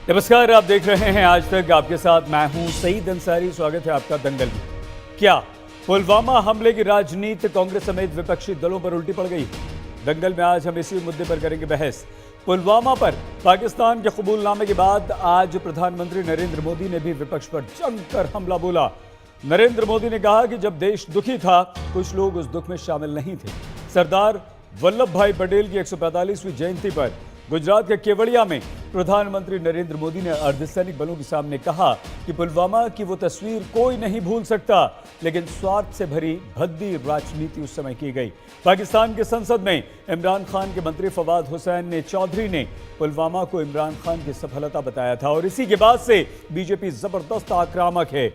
नमस्कार, आप देख रहे हैं आज तक। आपके साथ मैं हूं सईद अंसारी। स्वागत है आपका दंगल में। क्या पुलवामा हमले की राजनीति कांग्रेस समेत विपक्षी दलों पर उल्टी पड़ गई? दंगल में आज हम इसी मुद्दे पर करेंगे बहस। पुलवामा पर पाकिस्तान के कबूलनामे के बाद आज प्रधानमंत्री नरेंद्र मोदी ने भी विपक्ष पर जमकर हमला बोला। नरेंद्र मोदी ने कहा कि जब देश दुखी था, कुछ लोग उस दुख में शामिल नहीं थे। सरदार वल्लभ भाई पटेल की 145वीं जयंती पर गुजरात के केवड़िया में प्रधानमंत्री नरेंद्र मोदी ने अर्धसैनिक बलों के सामने कहा कि पुलवामा की वो तस्वीर कोई नहीं भूल सकता, लेकिन स्वार्थ से भरी भद्दी राजनीति उस समय की गई। पाकिस्तान की संसद में इमरान खान के मंत्री फवाद हुसैन चौधरी ने पुलवामा को इमरान खान की सफलता बताया था और इसी के बाद से बीजेपी जबरदस्त आक्रामक है।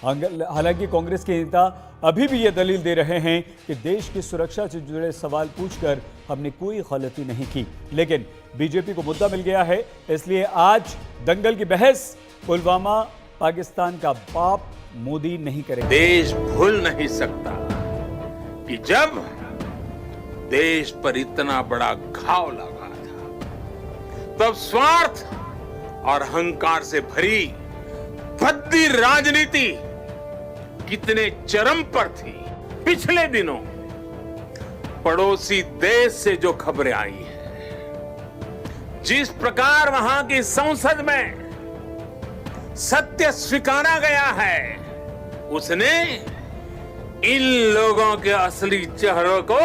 हालांकि कांग्रेस के नेता अभी भी ये दलील दे रहे हैं कि देश की सुरक्षा से जुड़े सवाल पूछकर हमने कोई गलती नहीं की, लेकिन बीजेपी को मुद्दा मिल गया है। इसलिए आज दंगल की बहस पुलवामा पाकिस्तान का बाप मोदी नहीं करेगा। देश भूल नहीं सकता कि जब देश पर इतना बड़ा घाव लगा था, तब स्वार्थ और अहंकार से भरी भद्दी राजनीति कितने चरम पर थी। पिछले दिनों पड़ोसी देश से जो खबरें आई हैं, जिस प्रकार वहां की संसद में सत्य स्वीकारा गया है, उसने इन लोगों के असली चेहरों को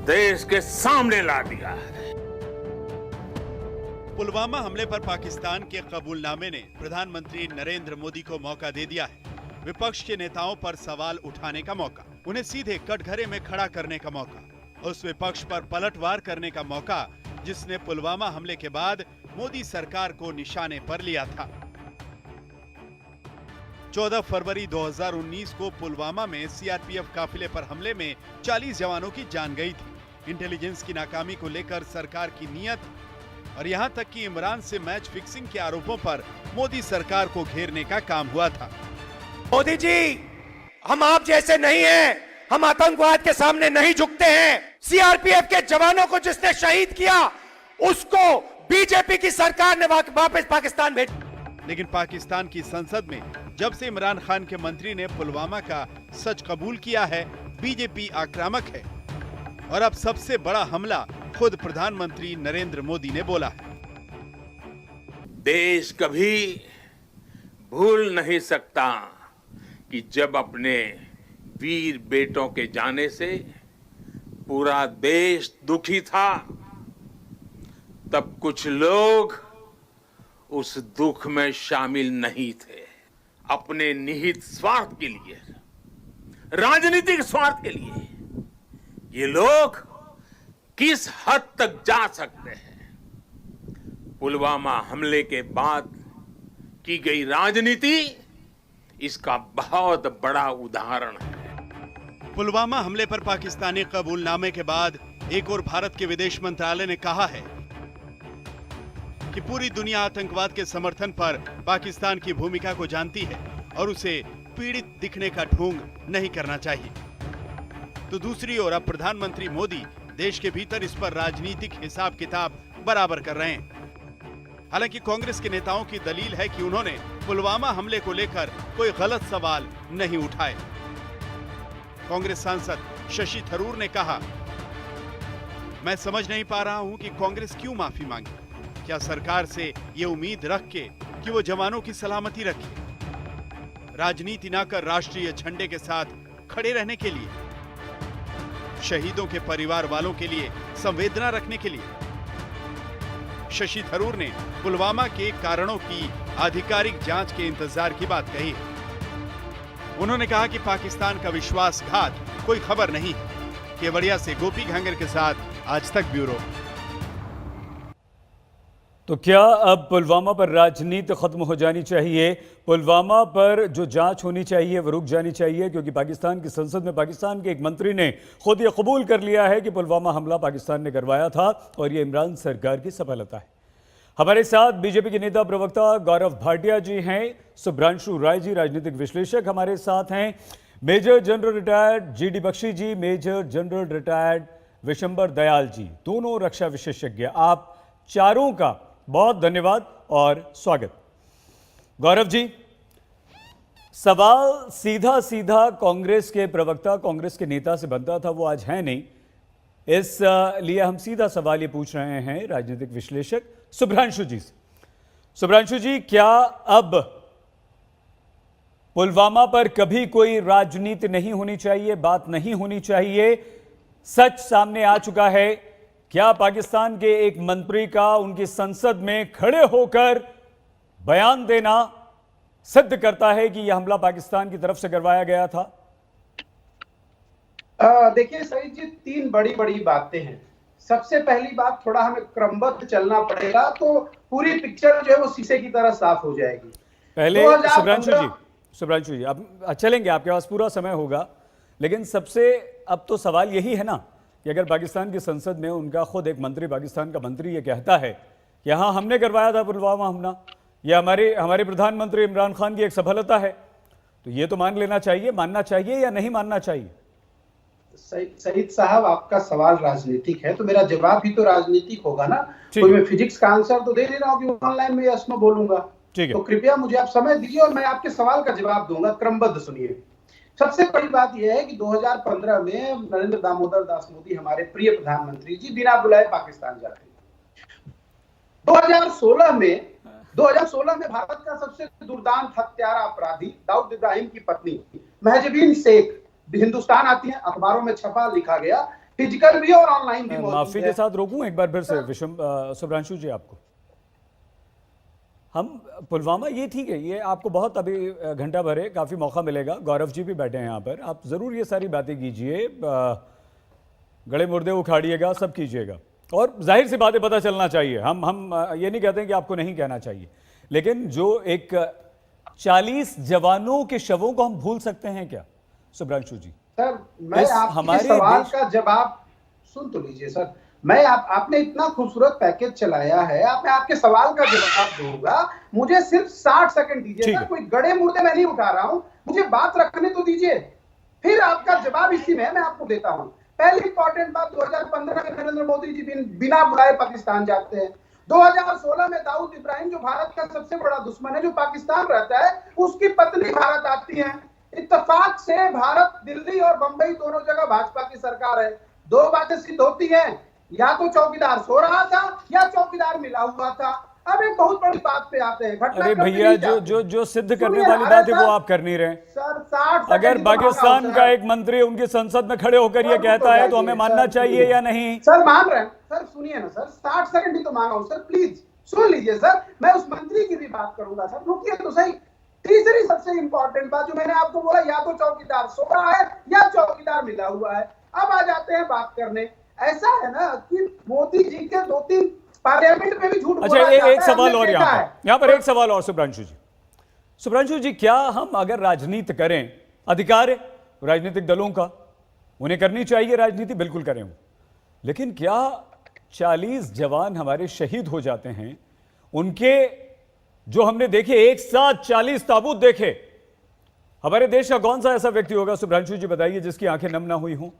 देश के सामने ला दिया है। पुलवामा हमले पर पाकिस्तान के कबूलनामे ने प्रधानमंत्री नरेंद्र मोदी को मौका दे दिया है। विपक्ष के नेताओं पर सवाल उठाने का मौका, उन्हें सीधे कटघरे में खड़ा करने का मौका, उस विपक्ष पर पलटवार करने का मौका जिसने पुलवामा हमले के बाद मोदी सरकार को निशाने पर लिया था। 14 फरवरी 2019 को पुलवामा में सीआरपीएफ काफिले पर हमले में 40 जवानों की जान गई थी। इंटेलिजेंस की नाकामी को लेकर सरकार की नीयत और यहां तक कि इमरान से मैच फिक्सिंग के आरोपों पर मोदी सरकार को घेरने का काम हुआ था। मोदी जी, हम आप जैसे नहीं हैं, हम आतंकवाद के सामने नहीं झुकते हैं। सीआरपीएफ के जवानों को जिसने शहीद किया, उसको बीजेपी की सरकार ने वापस पाकिस्तान भेज। लेकिन पाकिस्तान की संसद में जब से इमरान खान के मंत्री ने पुलवामा का सच कबूल किया है, बीजेपी आक्रामक है और अब सबसे बड़ा हमला खुद प्रधानमंत्री नरेंद्र मोदी ने बोला है। देश कभी भूल नहीं सकता कि जब अपने वीर बेटों के जाने से पूरा देश दुखी था, तब कुछ लोग उस दुख में शामिल नहीं थे। अपने निहित स्वार्थ के लिए, राजनीतिक स्वार्थ के लिए ये लोग किस हद तक जा सकते हैं? पुलवामा हमले के बाद की गई राजनीति इसका बहुत बड़ा उदाहरण है। पुलवामा हमले पर पाकिस्तानी कबूलनामे के बाद एक और भारत के विदेश मंत्रालय ने कहा है कि पूरी दुनिया आतंकवाद के समर्थन पर पाकिस्तान की भूमिका को जानती है और उसे पीड़ित दिखने का ढोंग नहीं करना चाहिए। तो दूसरी ओर अब प्रधानमंत्री मोदी देश के भीतर इस पर राजनीतिक हिसाब किताब बराबर कर रहे हैं। हालांकि कांग्रेस के नेताओं की दलील है कि उन्होंने पुलवामा हमले को लेकर कोई गलत सवाल नहीं उठाए। कांग्रेस सांसद शशि थरूर ने कहा, मैं समझ नहीं पा रहा हूं कि कांग्रेस क्यों माफी मांगे। क्या सरकार से ये उम्मीद रख के कि वो जवानों की सलामती रखे, राजनीति ना कर राष्ट्रीय झंडे के साथ खड़े रहने के लिए, शहीदों के परिवार वालों के लिए संवेदना रखने के लिए? शशि थरूर ने पुलवामा के कारणों की आधिकारिक जांच के इंतजार की बात कही है। उन्होंने कहा कि पाकिस्तान का विश्वासघात कोई खबर नहीं है। केवड़िया से गोपी घांगर के साथ आज तक ब्यूरो। तो क्या अब पुलवामा पर राजनीति खत्म हो जानी चाहिए? पुलवामा पर जो जांच होनी चाहिए वो रुक जानी चाहिए, क्योंकि पाकिस्तान की संसद में पाकिस्तान के एक मंत्री ने खुद ये कबूल कर लिया है कि पुलवामा हमला पाकिस्तान ने करवाया था और ये इमरान सरकार की सफलता है। हमारे साथ बीजेपी के नेता प्रवक्ता गौरव भाटिया जी हैं, सुभ्रांशु राय जी राजनीतिक विश्लेषक हमारे साथ हैं, major general retired GD Bakshi ji, major general retired Vishambar Dayal ji, दोनों रक्षा विशेषज्ञ। आप चारों का बहुत धन्यवाद और स्वागत। गौरव जी, सवाल सीधा सीधा कांग्रेस के प्रवक्ता, कांग्रेस के नेता से बनता था, वो आज है नहीं, इसलिए हम सीधा सवाल ये पूछ रहे हैं राजनीतिक विश्लेषक सुभ्रांशु जी से। सुभ्रांशु जी, क्या अब पुलवामा पर कभी कोई राजनीति नहीं होनी चाहिए, बात नहीं होनी चाहिए, सच सामने आ चुका है? क्या पाकिस्तान के एक मंत्री का उनकी संसद में खड़े होकर बयान देना सिद्ध करता है कि यह हमला पाकिस्तान की तरफ से करवाया गया था? देखिए सही जी, तीन बड़ी बड़ी बातें हैं। सबसे पहली बात, थोड़ा हमें क्रमबद्ध चलना पड़ेगा तो पूरी पिक्चर जो है वो शीशे की तरह साफ हो जाएगी। पहले सुभ्रांशु जी अब चलेंगे, आपके पास पूरा समय होगा, लेकिन सबसे अब तो सवाल यही है ना कि अगर पाकिस्तान की संसद में उनका खुद एक मंत्री, पाकिस्तान का मंत्री ये कहता है कि हाँ हमने करवाया था पुलवामा हमला, यह हमारे प्रधानमंत्री इमरान खान की एक सफलता है, तो ये तो मान लेना चाहिए, मानना चाहिए या नहीं मानना चाहिए? सईद साहब, आपका सवाल राजनीतिक है तो मेरा जवाब भी तो राजनीतिक होगा ना। कोई मैं फिजिक्स का आंसर तो दे नहीं रहा हूँ कि ऑनलाइन में यस नो बोलूंगा। तो कृपया मुझे आप समय दीजिए और मैं आपके सवाल का जवाब दूंगा। क्रमबद्ध सुनिए। सबसे बड़ी बात यह है कि 2015 में नरेंद्र दामोदर दास मोदी, हमारे प्रिय प्रधानमंत्री जी, बिना बुलाए पाकिस्तान जाते हैं। 2016 में भारत का सबसे दुर्दांत हत्यारा अपराधी दाऊद इब्राहिम की पत्नी महजबीन शेख हिंदुस्तान आती है, अखबारों में छपा, लिखा गया, फिजिकल भी और ऑनलाइन भी मौजूद है। माफी के साथ रोकूं एक बार फिर से सुभ्रांशु जी आपको। हम पुलवामा, ये ठीक है, ये आपको बहुत अभी घंटा भर है, काफी मौका मिलेगा, गौरव जी भी बैठे हैं यहाँ पर, आप जरूर ये सारी बातें कीजिए, गड़े मुर्दे उखाड़िएगा, सब कीजिएगा, और जाहिर सी बातें पता चलना चाहिए। हम ये नहीं कहते कि आपको नहीं कहना चाहिए, लेकिन जो एक 40 जवानों के शवों को हम भूल सकते हैं क्या सुभ्रांशु जी? सर, मैं आपके सवाल का जवाब सुन तो लीजिए सर। मैं आपने इतना खूबसूरत पैकेज चलाया है, मैं आपके सवाल का जवाब दूंगा, मुझे सिर्फ 60 सेकंड दीजिए सर। कोई गड़े मुर्दे मैं नहीं उठा रहा हूं, मुझे बात रखने तो दीजिए, फिर आपका जवाब इसी में मैं आपको देता हूं। पहली इंपॉर्टेंट बात, 2015 में नरेंद्र मोदी जी बिना बुलाए पाकिस्तान जाते हैं। 2016 में दाऊद इब्राहिम, जो भारत का सबसे बड़ा दुश्मन है, जो पाकिस्तान रहता है, उसकी पत्नी भारत आती है। इत्तेफाक से भारत, दिल्ली और बंबई दोनों जगह भाजपा की सरकार है। दो बातें सिद्ध होती हैं, या तो चौकीदार सो रहा था या चौकीदार मिला हुआ था। अब एक बहुत बड़ी बात पे आते हैं। अरे भैया, जो सिद्ध करने वाली बात है वो आप कर नहीं रहे सर। अगर पाकिस्तान का एक मंत्री उनकी संसद में खड़े होकर ये कहता है तो हमें मानना चाहिए या नहीं? सर मान रहे हैं सर, सुनिए ना सर, 60 सेकंड ही तो मांगा हूं सर, प्लीज सुन लीजिए सर। मैं उस मंत्री की भी बात करूंगा सर, रुकिए तो सही। तीसरी सबसे इंपॉर्टेंट बात जो मैंने आपको बोला, या तो चौकीदार सो रहा है या चौकीदार मिला हुआ है। अब आ जाते हैं बात करने। ऐसा है ना कि मोदी जी के 2-3 पार्लियामेंट में भी झूठ बोला जाता है। एक सवाल और यहाँ पर एक सवाल और सुभ्रांशु जी, क्या हम अगर राजनीति करें, अधिकार है राजनीतिक दलों का, उन्हें करनी चाहिए राजनीति, बिल्कुल करें, लेकिन क्या 40 जवान हमारे शहीद हो जाते हैं, उनके जो हमने देखे एक साथ 40 ताबूत देखे, हमारे देश का कौन सा ऐसा व्यक्ति होगा सुभ्रांशु जी बताइए जिसकी आंखें नम ना हुई हो?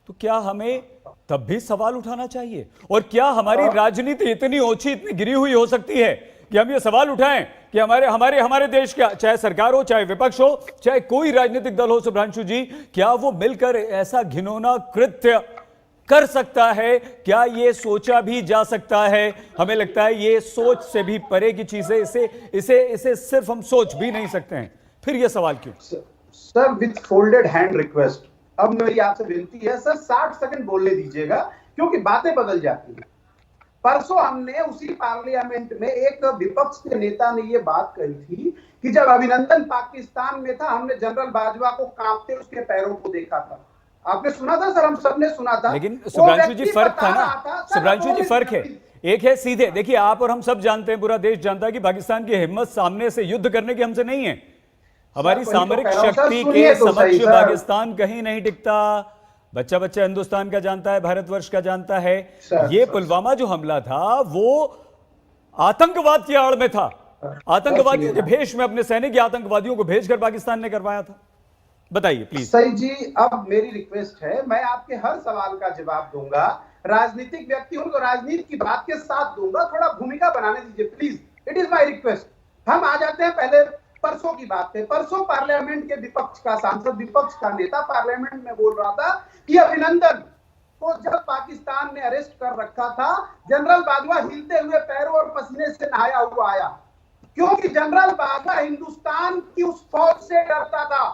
तो क्या हमें तब भी सवाल उठाना चाहिए? और क्या हमारी राजनीति इतनी ओछी, इतनी गिरी हुई हो सकती है कि हम ये सवाल उठाएं कि हमारे देश का, चाहे सरकार हो, चाहे विपक्ष हो, चाहे कोई राजनीतिक दल हो, सुभ्रांशु जी, क्या वो मिलकर ऐसा घिनौना कृत्य कर सकता है? क्या ये सोचा भी जा सकता है? हमें लगता है ये सोच से भी परे की चीज है, इसे सिर्फ हम सोच भी नहीं सकते हैं। फिर ये सवाल क्यों? Sir, with folded hand request, अब मेरी आपसे विनती है सर, 60 सेकंड बोलने दीजिएगा, क्योंकि बातें बदल जाती हैं। परसों हमने उसी पार्लियामेंट में एक विपक्ष के नेता ने ये बात कही थी कि जब अभिनंदन पाकिस्तान में था, हमने जनरल बाजवा को कांपते उसके पैरों को देखा था। आपने सुना था सर, हम सबने सुना था। लेकिन सुभ्रांशु जी, फर्क था ना सुभ्रांशु जी, फर्क है। एक है सीधे, देखिए आप और हम सब जानते हैं, पूरा देश जानता है कि पाकिस्तान की हिम्मत सामने से युद्ध करने की हमसे नहीं है। हमारी सामरिक शक्ति के समक्ष पाकिस्तान कहीं नहीं टिकता। बच्चा बच्चा हिंदुस्तान का जानता है, भारतवर्ष का जानता है। ये पुलवामा जो हमला था वो आतंकवाद की आड़ में था, आतंकवादियों के भेष में अपने सैनिक आतंकवादियों को भेजकर पाकिस्तान ने करवाया था। बताइए प्लीज। सही जी, अब मेरी रिक्वेस्ट है, मैं आपके हर सवाल का जवाब दूंगा, राजनीतिक व्यक्ति हूं तो राजनीति की बात के साथ दूंगा, थोड़ा भूमिका बनाने दीजिए please, it is my request. हम आ जाते हैं पहले परसों की बात पे। परसों पार्लियामेंट के विपक्ष का सांसद, विपक्ष का नेता पार्लियामेंट में बोल रहा था कि अभिनंदन को जब पाकिस्तान ने अरेस्ट कर रखा था, जनरल बाजवा हिलते हुए पैरों और पसीने से नहाया हुआ आया, क्योंकि जनरल बाजवा हिंदुस्तान की उस फौज से डरता था,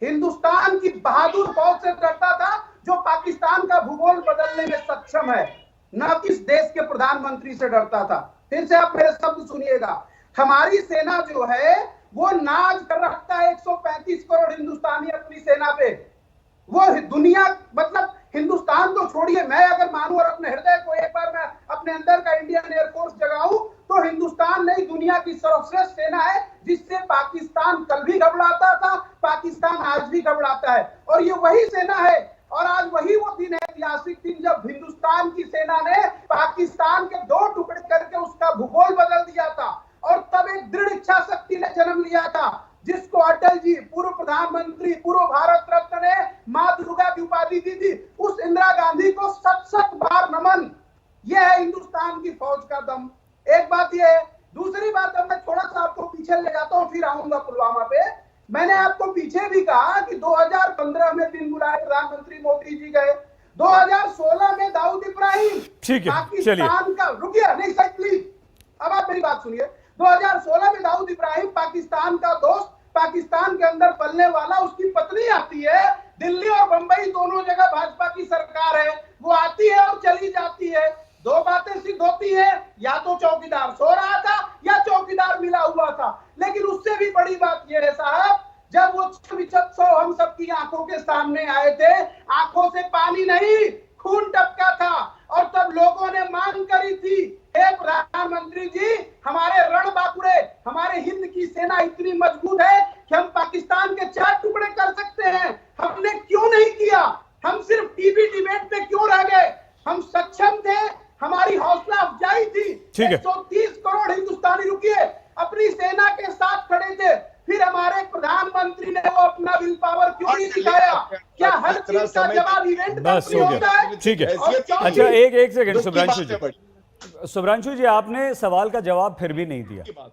हिंदुस्तान की बहादुर फौज से डरता था जो पाकिस्तान का भूगोल बदलने में सक्षम है, न कि इस देश के प्रधानमंत्री से डरता था। फिर से आप मेरे शब्द सुनिएगा, हमारी सेना जो है वो नाज कर रखता है 135 करोड़ हिंदुस्तानी अपनी सेना पे। वो दुनिया, मतलब हिंदुस्तान तो छोड़िए, मैं अगर मानूं और अपने हृदय को एक बार मैं अपने अंदर का इंडियन एयरफोर्स जगाऊं तो हिंदुस्तान नहीं दुनिया की सर्वश्रेष्ठ सेना है, जिससे पाकिस्तान कल भी घबराता था, पाकिस्तान आज भी घबराता है। और ये वही सेना है, और आज वही वो दिन है, ऐतिहासिक दिन, जब हिंदुस्तान की सेना ने पाकिस्तान के 2 टुकड़े करके उसका भूगोल बदल दिया था, और तब एक दृढ़ इच्छा शक्ति ने जन्म लिया था, जिसको अटल जी, पूर्व प्रधानमंत्री, पूर्व भारत रत्न ने मां दुर्गा की उपाधि दी थी। उस इंदिरा गांधी को 7 बार नमन। यह है हिंदुस्तान की फौज का दम। एक बात यह है। दूसरी बात, अब मैं थोड़ा सा आपको पीछे ले जाता हूं, फिर आऊंगा पुलवामा पे। मैंने आपको पीछे भी कहा कि 2015 में बिन बुलाए प्रधानमंत्री मोदी जी गए, 2016 में दाऊद इब्राहिम पाकिस्तान का, रुकिए नहीं सर प्लीज, अब आप मेरी बात सुनिए। 2016 में दाऊद इब्राहिम पाकिस्तान का दोस्त, पाकिस्तान के अंदर पलने वाला, उसकी पत्नी आती है, दिल्ली और बंबई दोनों जगह भाजपा की सरकार है, वो आती है और चली जाती है। 2 बातें सिद्ध होती है, या तो चौकीदार सो रहा था या चौकीदार मिला हुआ था। लेकिन उससे भी बड़ी बात यह है साहब, जब वो 6 हम सबकी आंखों के सामने आए थे, आंखों से पानी नहीं खून टपका था, और तब लोगों ने मांग करी थी, हे प्रधानमंत्री जी, हमारे रणबांकुरे, हमारे हिंद की सेना इतनी मजबूत है कि हम पाकिस्तान के 4 टुकड़े कर सकते हैं, हमने क्यों नहीं किया? हम सिर्फ टीवी डिबेट पे क्यों रह गए? हम सक्षम थे, हमारी हौसला अफजाई थी। 130 करोड़ हिंदुस्तानी, रुकिए, अपनी सेना के साथ खड़े थे, फिर हमारे प्रधानमंत्री ने वो अपना विल पावर क्यों नहीं दिखाया? क्या हर चीज का जवाब इवेंट बस हो गया, ठीक है। अच्छा एक सेकंड शुभ्रांशु जी, आपने सवाल का जवाब फिर भी नहीं दिया।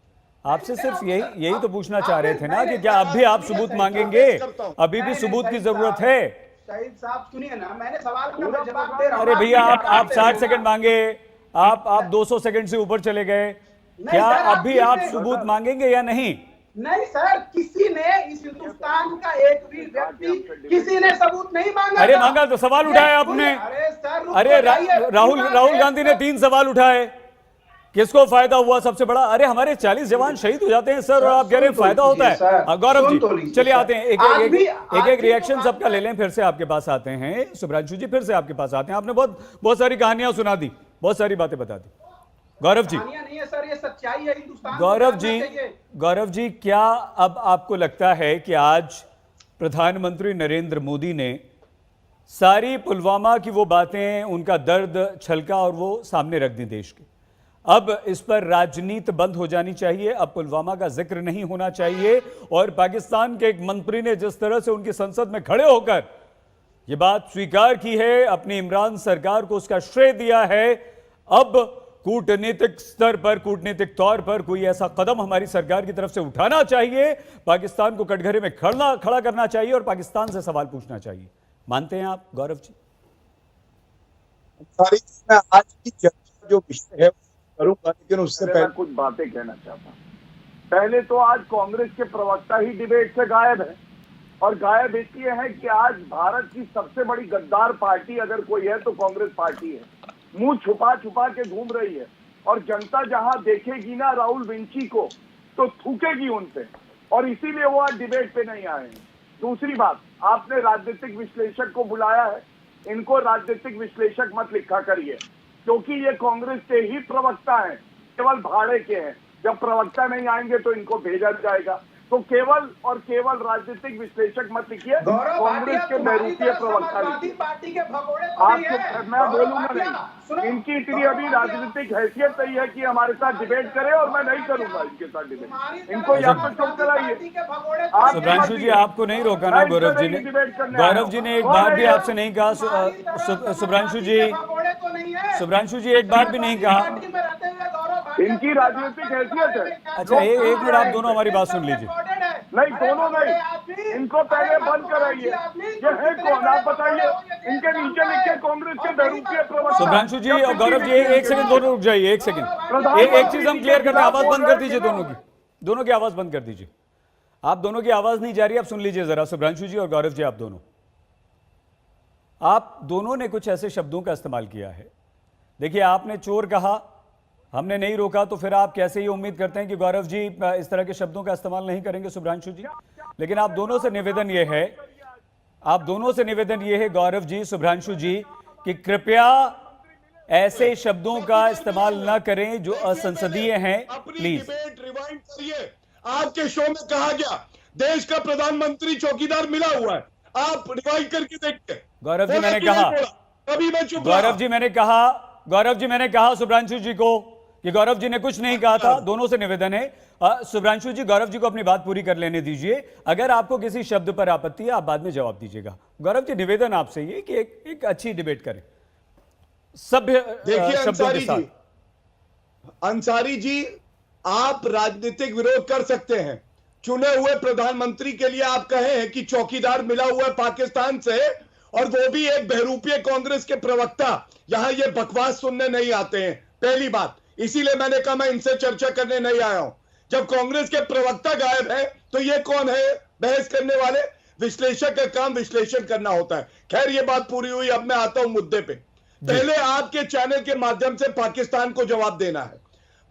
आपसे सिर्फ यही तो पूछना चाह रहे थे ना कि क्या अब भी आप सबूत मांगेंगे? अभी भी सबूत की जरूरत है। शहीद साहब सुनिए ना, मैंने सवाल का जवाब दे रहा हूं। अरे भैया, आप 60 सेकंड मांगे, आप 200 सेकंड से ऊपर चले गए। क्या अब भी आप सबूत मांगेंगे या नहीं? नहीं सर, किसी ने इस हिंदुस्तान का एक भी व्यक्ति, किसी ने सबूत नहीं मांगा। अरे मांगा तो सवाल उठाए आपने। अरे राहुल गांधी ने 3 सवाल उठाए, किसको फायदा हुआ सबसे बड़ा? अरे हमारे 40 जवान शहीद हो जाते हैं सर, और आप कह रहे हैं फायदा होता है। गौरव जी चलिए आते हैं, एक रिएक्शन सबका ले लें, फिर से आपके पास आते हैं। शुभ्रांशु जी फिर से आपके पास आते हैं। आपने बहुत सारी कहानियां सुना दी, बहुत सारी बातें बता दी। गौरव जी, नहीं है सर, ये सच्चाई है हिंदुस्तान। गौरव जी, क्या अब आपको लगता है कि आज प्रधानमंत्री नरेंद्र मोदी ने सारी पुलवामा की वो बातें, उनका दर्द छलका और वो सामने रख दी देश के, अब इस पर राजनीति बंद हो जानी चाहिए, अब पुलवामा का जिक्र नहीं होना चाहिए, और पाकिस्तान के एक मंत्री ने जिस तरह से उनकी संसद में खड़े होकर ये बात स्वीकार की है, अपनी इमरान सरकार को उसका श्रेय दिया है, अब कूटनीतिक स्तर पर, कूटनीतिक तौर पर कोई ऐसा कदम हमारी सरकार की तरफ से उठाना चाहिए, पाकिस्तान को कटघरे में खड़ा करना चाहिए और पाकिस्तान से सवाल पूछना चाहिए। मानते हैं आप गौरव जी? आज की चर्चा जो विषय है करूंगा, लेकिन उससे पहले कुछ बातें कहना चाहता हूं। पहले तो आज कांग्रेस के प्रवक्ता ही डिबेट से गायब है, और गायब इसलिए है कि आज भारत की सबसे बड़ी गद्दार पार्टी अगर कोई है तो कांग्रेस पार्टी है। मुंह छुपा छुपा के घूम रही है, और जनता जहां देखेगी ना राहुल विंची को तो थूकेगी उनसे, और इसीलिए वो आज डिबेट पे नहीं आए हैं। दूसरी बात, आपने राजनीतिक विश्लेषक को बुलाया है, इनको राजनीतिक विश्लेषक मत लिखा करिए, क्योंकि ये कांग्रेस के ही प्रवक्ता हैं, केवल भाड़े के हैं। जब प्रवक्ता नहीं आएंगे तो इनको भेजा जाएगा। तो केवल और केवल राजनीतिक विश्लेषक मत लिखिए, कांग्रेस के बहरूपीय प्रवक्ता लिखिए। पार्टी के भगोड़े आपको मैं बोलूंगा नहीं, इनकी इतनी अभी राजनीतिक हैसियत नहीं है कि हमारे साथ डिबेट करे, और मैं नहीं करूंगा इनके साथ डिबेट। इनको या तो चुप कराइए। सुधांशु जी, आपको नहीं रोका ना गौरव जी ने? गौरव जी ने एक बार भी आपसे नहीं कहा? सुधांशु जी, सुधांशु जी एक बार भी नहीं कहा? इनकी राजनीतिक हैसियत है। अच्छा, एक मिनट, आप दोनों हमारी बात सुन लीजिए। नहीं, दोनों नहीं, इनको पहले बंद कराइए। ये है कौन, आप बताइए। इनके नीचे लिखे कांग्रेस के बहरूपीय प्रवक्ता। सुधांशु जी और गौरव जी, एक सेकंड, दोनों रुक जाइए, एक सेकंड। एक चीज हम क्लियर करते हैं, आवाज बंद कर दीजिए दोनों की आवाज बंद कर दीजिए। आप दोनों की आवाज नहीं जा रही, आप सुन लीजिए जरा। सुधांशु जी और गौरव जी, आप दोनों ने कुछ ऐसे शब्दों का इस्तेमाल किया है। देखिए, आपने चोर कहा, हमने नहीं रोका, तो फिर आप कैसे ये उम्मीद करते हैं कि गौरव जी इस तरह के शब्दों का इस्तेमाल नहीं करेंगे? सुधांशु जी, लेकिन आप दोनों से निवेदन ये है गौरव जी, सुधांशु जी, कि कृपया ऐसे शब्दों का इस्तेमाल न करें जो असंसदीय हैं, प्लीज। रिवाइंड करिए। आपके शो में कहा गया देश का प्रधानमंत्री चौकीदार मिला हुआ है, आप रिवाइंड करके देखिए। गौरव जी, मैंने कहा, अभी मैं चुप। गौरव जी मैंने कहा सुधांशु जी को कि गौरव जी ने कुछ नहीं कहा था। दोनों से निवेदन है। सुधांशु जी, गौरव जी को अपनी बात पूरी कर लेने दीजिए। अगर आपको किसी शब्द पर आपत्ति है, आप बाद में जवाब दीजिएगा। गौरव जी, निवेदन आपसे ये कि एक अच्छी डिबेट करें सभ्य शब्दों के साथ। अंसारी जी, आप राजनीतिक विरोध कर सकते हैं। चुने हुए प्रधानमंत्री के लिए आप कहे हैं कि चौकीदार मिला हुआ है पाकिस्तान से, और वो भी एक बहरूपीय कांग्रेस के प्रवक्ता। यहां ये बकवास सुनने नहीं आते हैं, पहली बात। इसीलिए मैंने कहा मैं इनसे चर्चा करने नहीं आया हूं। जब कांग्रेस के प्रवक्ता गायब है तो ये कौन है बहस करने वाले? विश्लेषक का काम विश्लेषण करना होता है। खैर, ये बात पूरी हुई, अब मैं आता हूं मुद्दे पे। पहले आपके चैनल के माध्यम से पाकिस्तान को जवाब देना है।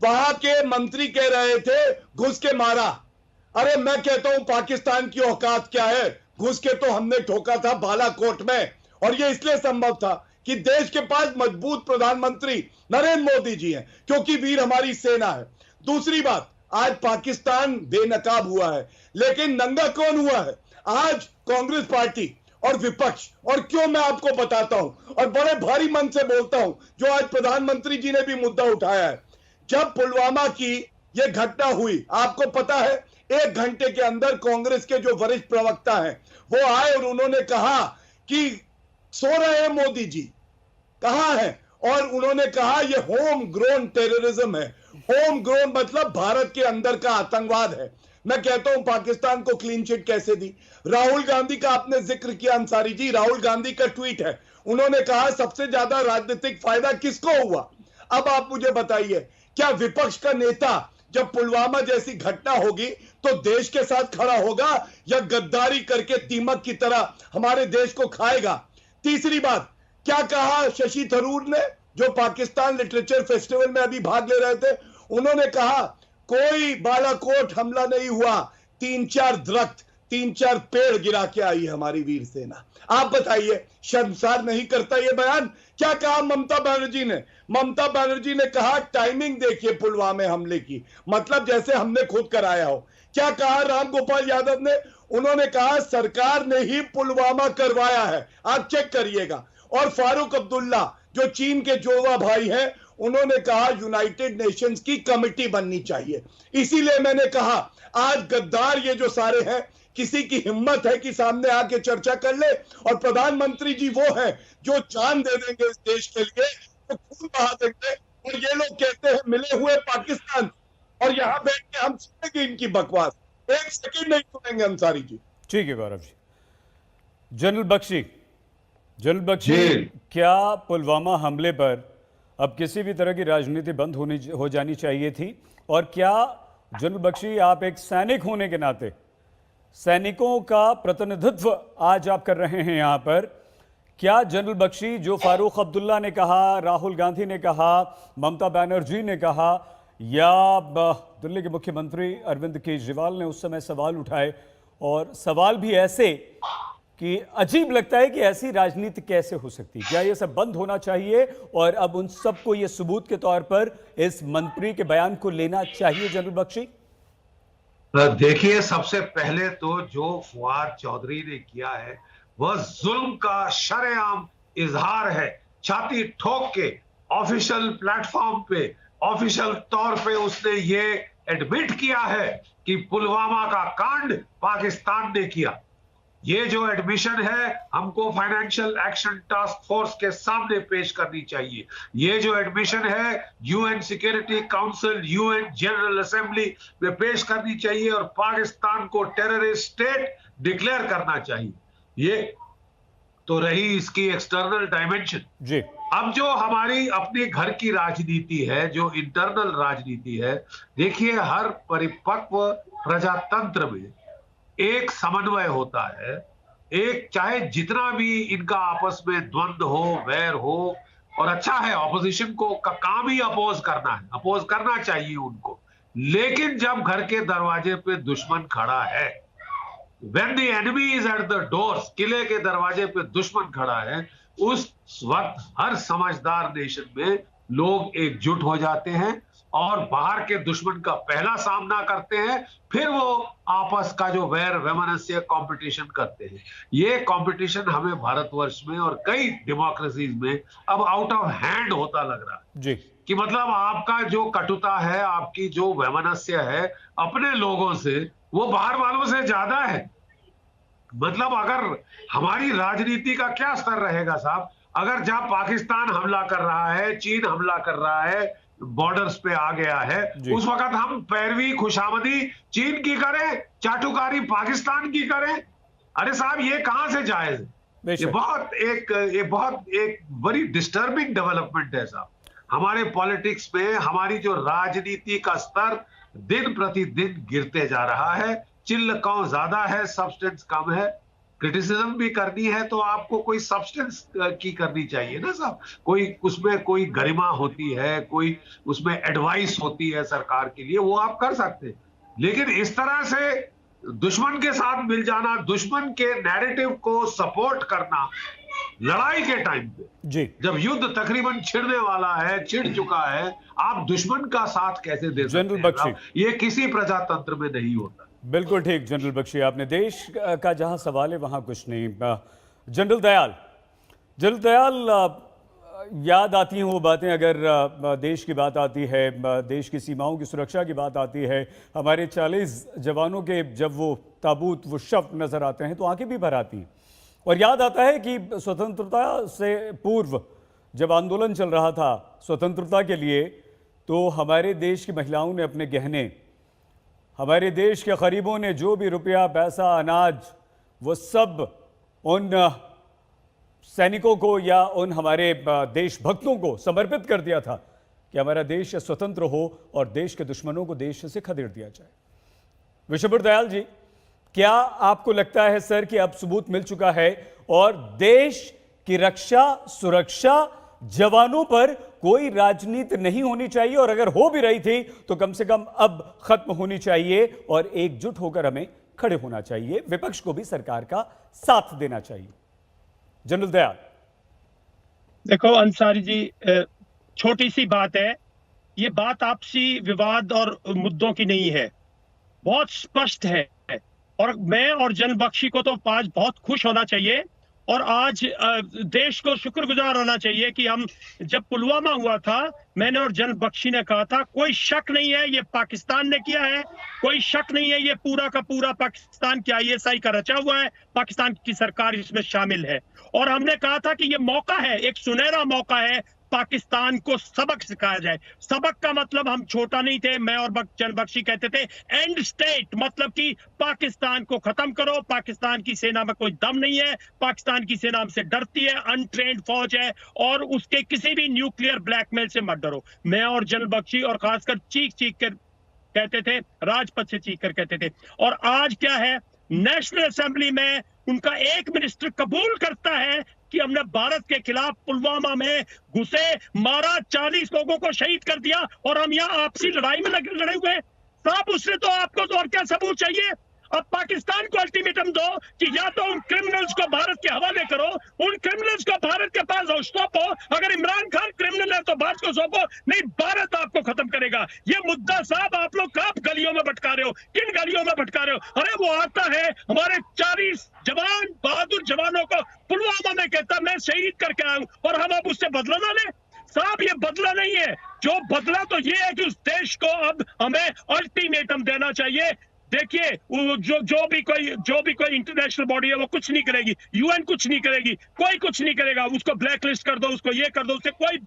वहां के मंत्री कह रहे थे घुस के मारा। अरे मैं कहता हूं पाकिस्तान की औकात क्या है? घुस के तो हमने ठोका था बालाकोट में, और ये इसलिए संभव था कि देश के पास मजबूत प्रधानमंत्री नरेंद्र मोदी जी हैं, क्योंकि वीर हमारी सेना है। दूसरी बात, आज पाकिस्तान बेनकाब हुआ है, लेकिन नंगा कौन हुआ है? आज कांग्रेस पार्टी और विपक्ष। और क्यों, मैं आपको बताता हूं, और बड़े भारी मन से बोलता हूं, जो आज प्रधानमंत्री जी ने भी मुद्दा उठाया है। जब पुलवामा की यह घटना हुई, आपको पता है 1 घंटे के अंदर कांग्रेस के जो वरिष्ठ प्रवक्ता हैं वो आए और उन्होंने कहा कि सो रहे हैं मोदी जी, कहां है? और उन्होंने कहा यह होम ग्रोन टेररिज्म है। होम ग्रोन मतलब भारत के अंदर का आतंकवाद है। मैं कहता हूं पाकिस्तान को क्लीन चिट कैसे दी? राहुल गांधी का आपने जिक्र किया अंसारी जी, राहुल गांधी का ट्वीट है, उन्होंने कहा सबसे ज्यादा राजनीतिक फायदा किसको हुआ? अब आप मुझे बताइए, क्या विपक्ष का नेता जब पुलवामा जैसी घटना होगी तो देश के साथ खड़ा होगा, या गद्दारी करके दीमक की तरह हमारे देश को खाएगा? तीसरी बात, क्या कहा शशि थरूर ने, जो पाकिस्तान लिटरेचर फेस्टिवल में अभी भाग ले रहे थे? उन्होंने कहा कोई बालाकोट हमला नहीं हुआ, 3-4 दरख्त, 3-4 पेड़ गिरा के आई है हमारी वीर सेना। आप बताइए, शर्मसार नहीं करता ये बयान? क्या कहा ममता बनर्जी ने? ममता बनर्जी ने कहा टाइमिंग देखिए पुलवामा हमले की, मतलब जैसे हमने खुद कराया हो। क्या कहा राम गोपाल यादव ने? उन्होंने कहा सरकार ने ही पुलवामा करवाया है, आप चेक करिएगा। और फारूक अब्दुल्ला जो चीन के जोड़वा भाई हैं, उन्होंने कहा यूनाइटेड नेशंस की कमेटी बननी चाहिए। इसीलिए मैंने कहा आज गद्दार ये जो सारे हैं, किसी की हिम्मत है कि सामने आके चर्चा कर ले? और प्रधानमंत्री जी वो हैं जो जान दे देंगे इस देश के लिए, तो खून बहा देंगे। और ये लोग कहते हैं मिले हुए पाकिस्तान, और यहां बैठ के हम सुनेंगे इनकी बकवास, 1 सेकंड नहीं सुनेंगे अंसारी जी। ठीक है गौरव जी। जनरल बख्शी, क्या पुलवामा हमले पर अब किसी भी तरह की राजनीति बंद हो जानी चाहिए थी? और क्या जनरल बख्शी, आप एक सैनिक होने के नाते सैनिकों का प्रतिनिधित्व आज आप कर रहे हैं यहां पर, क्या जनरल बख्शी जो फारूक अब्दुल्ला ने कहा, राहुल गांधी ने कहा, ममता बनर्जी ने कहा, या दिल्ली के मुख्यमंत्री अरविंद केजरीवाल ने उस समय सवाल उठाए, और सवाल भी ऐसे कि अजीब लगता है कि ऐसी राजनीति कैसे हो सकती है? क्या ये सब बंद होना चाहिए और अब उन सबको ये सबूत के तौर पर इस मंत्री के बयान को लेना चाहिए जनरल बख्शी? देखिए, सबसे पहले तो जो फुआद चौधरी ने किया है वह जुल्म का शरेआम इजहार है। छाती ठोक के ऑफिशियल प्लेटफॉर्म पे, ऑफिशियल तौर पे उसने ये एडमिट किया है कि पुलवामा का कांड पाकिस्तान ने किया। ये जो एडमिशन है हमको फाइनेंशियल एक्शन टास्क फोर्स के सामने पेश करनी चाहिए। ये जो एडमिशन है UN security council, UN general assembly में पेश करनी चाहिए और पाकिस्तान को टेररिस्ट स्टेट डिक्लेयर करना चाहिए। ये तो रही इसकी एक्सटर्नल डायमेंशन जी। अब जो हमारी अपने घर की राजनीति है, जो इंटरनल राजनीति है, देखिए हर परिपक्व प्रजातंत्र में एक समन्वय होता है। एक चाहे जितना भी इनका आपस में द्वंद्व हो, वैर हो, और अच्छा है ऑपोजिशन को का काम ही अपोज करना है, अपोज करना चाहिए उनको। लेकिन जब घर के दरवाजे पे दुश्मन खड़ा है, when the enemy is at the doors, किले के दरवाजे पे दुश्मन खड़ा है, उस वक्त हर समझदार नेशन में लोग एकजुट हो जाते हैं और बाहर के दुश्मन का पहला सामना करते हैं, फिर वो आपस का जो वैर वैमनस्य कंपटीशन करते हैं। ये कंपटीशन हमें भारतवर्ष में और कई डेमोक्रेसीज में अब आउट ऑफ हैंड होता लग रहा है जी। कि मतलब आपका जो कटुता है, आपकी जो वैमनस्य है अपने लोगों से, वो बाहर वालों से ज्यादा है। मतलब अगर हमारी राजनीति का क्या स्तर रहेगा साहब, अगर जहां पाकिस्तान हमला कर रहा है, चीन हमला कर रहा है, बॉर्डर्स पे आ गया है, उस वक्त हम पैरवी खुशामदी चीन की करें, चाटुकारी पाकिस्तान की करें? अरे साहब ये कहां से जायज है? ये बहुत एक बड़ी डिस्टर्बिंग डेवलपमेंट है साहब। हमारे पॉलिटिक्स में हमारी जो राजनीति का स्तर दिन प्रतिदिन गिरते जा रहा है। चिल्ल कौं ज्यादा है, सब्सटेंस कम है। क्रिटिसिज्म भी करनी है तो आपको कोई सब्सटेंस की करनी चाहिए ना साहब। कोई उसमें कोई गरिमा होती है, कोई उसमें एडवाइस होती है सरकार के लिए, वो आप कर सकते हैं। लेकिन इस तरह से दुश्मन के साथ मिल जाना, दुश्मन के नैरेटिव को सपोर्ट करना लड़ाई के टाइम पे, जी, जब युद्ध तकरीबन छिड़ने वाला है, छिड़ चुका है, आप दुश्मन का साथ कैसे दे सकते हैं? बख्शी, ये किसी प्रजातंत्र में नहीं होता। बिल्कुल ठीक जनरल बख्शी, आपने देश का जहां सवाल है वहां कुछ नहीं। जनरल दयाल, याद आती हैं वो बातें अगर देश की बात आती है, देश की सीमाओं की सुरक्षा की बात आती है, हमारे 40 जवानों के जब वो ताबूत, वो शव नजर आते हैं तो आंखें भी भर आती हैं। और याद आता है कि स्वतंत्रता से पूर्व जब आंदोलन चल रहा था स्वतंत्रता के लिए, तो हमारे देश की महिलाओं ने अपने गहने, हमारे देश के गरीबों ने जो भी रुपया, पैसा, अनाज, वो सब उन सैनिकों को या उन हमारे देशभक्तों को समर्पित कर दिया था कि हमारा देश स्वतंत्र हो और देश के दुश्मनों को देश से खदेड़ दिया जाए। विशंबर दयाल जी, क्या आपको लगता है सर कि अब सबूत मिल चुका है और देश की रक्षा, सुरक्षा, जवानों पर कोई राजनीति नहीं होनी चाहिए, और अगर हो भी रही थी तो कम से कम अब खत्म होनी चाहिए और एकजुट होकर हमें खड़े होना चाहिए, विपक्ष को भी सरकार का साथ देना चाहिए? जनरल दयाल। देखो अंसारी जी, छोटी सी बात है, ये बात आपसी विवाद और मुद्दों की नहीं है, बहुत स्पष्ट है। और मैं और जनरल बख्शी को तो आज बहुत खुश होना चाहिए और आज देश को शुक्रगुजार होना चाहिए कि हम, जब पुलवामा हुआ था, मैंने और जनरल बख्शी ने कहा था कोई शक नहीं है ये पाकिस्तान ने किया है, कोई शक नहीं है ये पूरा का पूरा पाकिस्तान की ISI का रचा हुआ है, पाकिस्तान की सरकार इसमें शामिल है। और हमने कहा था कि ये मौका है, एक सुनहरा मौका है, पाकिस्तान को सबक सिखाया जाए। सबक का मतलब हम छोटा नहीं थे, मैं और जनरल बख्शी कहते थे एंड स्टेट, मतलब कि पाकिस्तान को खत्म करो, पाकिस्तान की सेना में कोई दम नहीं है, पाकिस्तान की सेना हमसे डरती है, अनट्रेन्ड फौज है और उसके किसी भी न्यूक्लियर ब्लैकमेल से मत डरो। मैं और जनरल बख्शी और खासकर चीख चीख कर कहते थे, राजपथ से चीख कर कहते थे। और आज क्या है, नेशनल असेंबली में उनका एक मिनिस्टर कबूल करता है कि हमने भारत के खिलाफ पुलवामा में घुसे, मारा, 40 लोगों को शहीद कर दिया और हम यहाँ आपसी लड़ाई में लड़े हुए। साहब उसने तो आपको तो और क्या सबूत चाहिए? अब पाकिस्तान को अल्टीमेटम दो कि या तो उन क्रिमिनल्स को भारत के हवाले करो, उन क्रिमिनल्स को भारत के पास सौंपो। अगर इमरान खान क्रिमिनल है तो भारत को सौंपो, नहीं भारत आपको खत्म करेगा। ये मुद्दा साहब आप लोग कब गलियों में भटका रहे हो, किन गलियों में भटका रहे हो? अरे वो आता है हमारे 40 जवान बहादुर जवानों को पुलवामा में कहता मैं शहीद करके आया हूं, और हम अब उससे बदला ना लें। साहब ये बदला नहीं है, जो बदला तो ये है कि उस देश को अब हमें अल्टीमेटम देना चाहिए। देखिए जो भी कोई इंटरनेशनल बॉडी है वो कुछ नहीं करेगी, यूएन कुछ नहीं करेगी, कोई कुछ नहीं करेगा। उसको ब्लैकलिस्ट कर दो, उसको ये कर दो, उससे कोई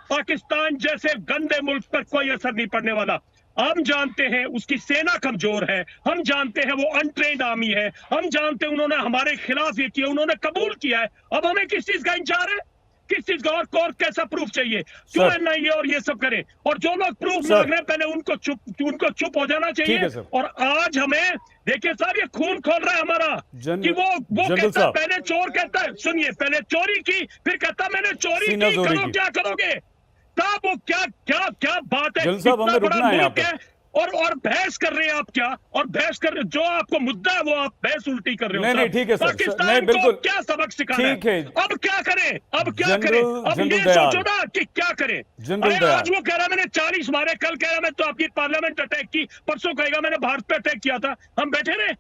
पाकिस्तान जैसे गंदे मुल्क पर कोई असर नहीं पड़ने वाला। हम जानते हैं उसकी सेना कमजोर है, हम जानते हैं वो अनट्रेन्ड आर्मी है, हम जानते हैं उन्होंने हमारे खिलाफ ये किया, उन्होंने कबूल किया है। अब हमें किस चीज का इंतजार है, किस चीज का और कैसा प्रूफ चाहिए? क्यों एनआईए और ये सब करे? और जो लोग प्रूफ मांग रहे हैं पहले उनको चुप हो जाना चाहिए। और आज हमें देखिए साहब ये खून खोल रहा है हमारा कि वो कहता है, पहले चोर कहता है, सुनिए, पहले चोरी की, फिर कहता मैंने चोरी की, करो क्या करोगे? तब वो क्या बात है, इतना बड़ा मुल्क है और बहस कर रहे हैं आप क्या? और बहस कर रहे, जो आपको मुद्दा है वो आप बहस उल्टी कर रहे हो। नहीं ठीक है सर, पाकिस्तान को क्या सबक सिखाना है? अब क्या करें, अब ये सोचो ना कि क्या करें। आज वो कह रहा मैंने 40 मारे, कल कह रहा मैं तो आपकी पार्लियामेंट अटैक की, परसों कहेगा मैंने भारत पे अटैक किया था। हम बैठे रहे।